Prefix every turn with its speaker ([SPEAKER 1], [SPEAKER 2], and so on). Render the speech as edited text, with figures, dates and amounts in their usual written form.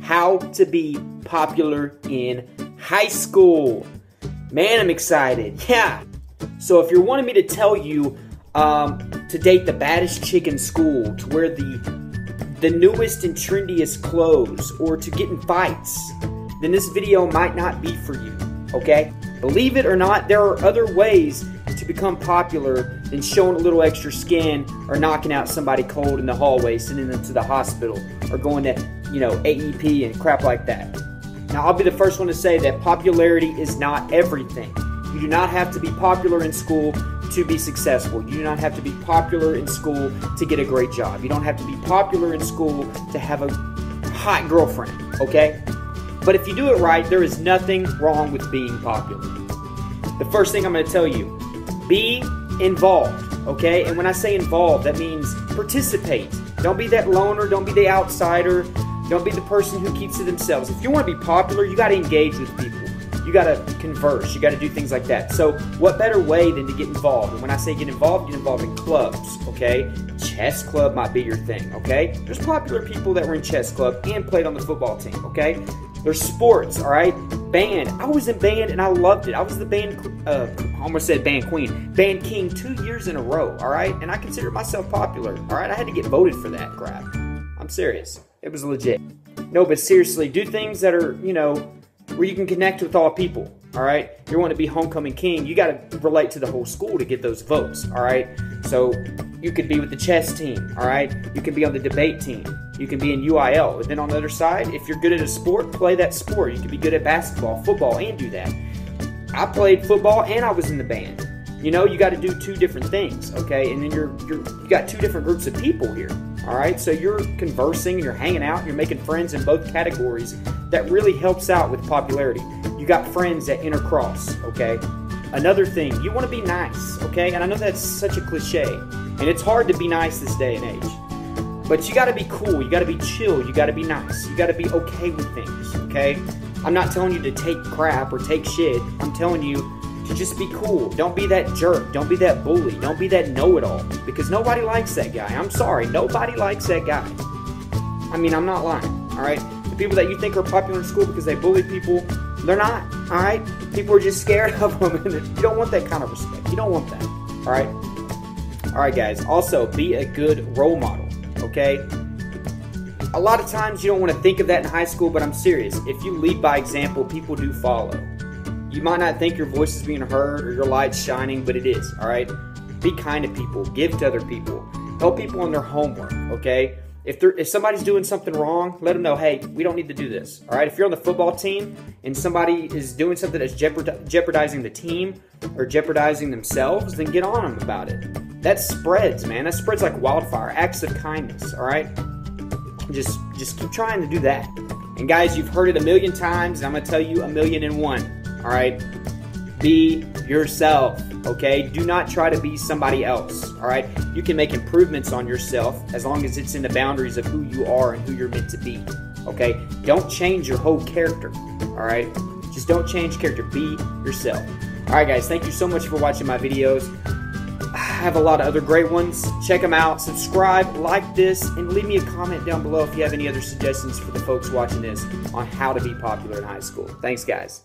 [SPEAKER 1] how to be popular in high school. Man, I'm excited. Yeah. So if you're wanting me to tell you to date the baddest chick in school, to wear the newest and trendiest clothes, or to get in fights, then this video might not be for you, okay? Believe it or not, there are other ways to become popular than showing a little extra skin or knocking out somebody cold in the hallway, sending them to the hospital, or going to, AEP and crap like that. Now, I'll be the first one to say that popularity is not everything. You do not have to be popular in school to be successful. You do not have to be popular in school to get a great job. You don't have to be popular in school to have a hot girlfriend, okay? But if you do it right, there is nothing wrong with being popular. The first thing I'm going to tell you, be involved, okay? And when I say involved, that means participate. Don't be that loner. Don't be the outsider. Don't be the person who keeps to themselves. If you want to be popular, you got to engage with people. You got to converse. You got to do things like that. So what better way than to get involved? And when I say get involved in clubs, okay? Chess club might be your thing, okay? There's popular people that were in chess club and played on the football team, okay? There's sports, all right? Band. I was in band and I loved it. I was the band, I almost said band queen, band king 2 years in a row, all right? And I consider myself popular, all right? I had to get voted for that crap. I'm serious. It was legit. No, but seriously, do things that are, where you can connect with all people, all right? If you want to be homecoming king, you got to relate to the whole school to get those votes, all right? So you could be with the chess team, all right? You can be on the debate team. You can be in UIL. And then on the other side, if you're good at a sport, play that sport. You can be good at basketball, football, and do that. I played football and I was in the band. You got to do two different things, okay? And then you got two different groups of people here, all right? So you're conversing, you're hanging out, you're making friends in both categories. That really helps out with popularity. You got friends that intercross, okay? Another thing, you want to be nice, okay? And I know that's such a cliche, and it's hard to be nice this day and age. But you got to be cool, you got to be chill, you got to be nice, you got to be okay with things, okay? I'm not telling you to take crap or take shit. I'm telling you to just be cool. Don't be that jerk. Don't be that bully. Don't be that know-it-all. Because nobody likes that guy. I'm sorry. Nobody likes that guy. I mean, I'm not lying, all right? The people that you think are popular in school because they bully people, they're not, all right? People are just scared of them. And you don't want that kind of respect. You don't want that, all right? All right, guys. Also, be a good role model, okay? A lot of times you don't want to think of that in high school, but I'm serious. If you lead by example, people do follow. You might not think your voice is being heard or your light's shining, but it is, all right? Be kind to people. Give to other people. Help people on their homework, okay? If somebody's doing something wrong, let them know, hey, we don't need to do this, all right? If you're on the football team and somebody is doing something that's jeopardizing the team or jeopardizing themselves, then get on them about it. That spreads, man. That spreads like wildfire. Acts of kindness, all right? Just keep trying to do that. And guys, you've heard it a million times, and I'm going to tell you 1,000,001. All right, be yourself, okay? Do not try to be somebody else, all right? You can make improvements on yourself as long as it's in the boundaries of who you are and who you're meant to be, okay? Don't change your whole character, all right? Just don't change character. Be yourself. All right, guys, thank you so much for watching my videos. I have a lot of other great ones. Check them out. Subscribe, like this, and leave me a comment down below if you have any other suggestions for the folks watching this on how to be popular in high school. Thanks, guys.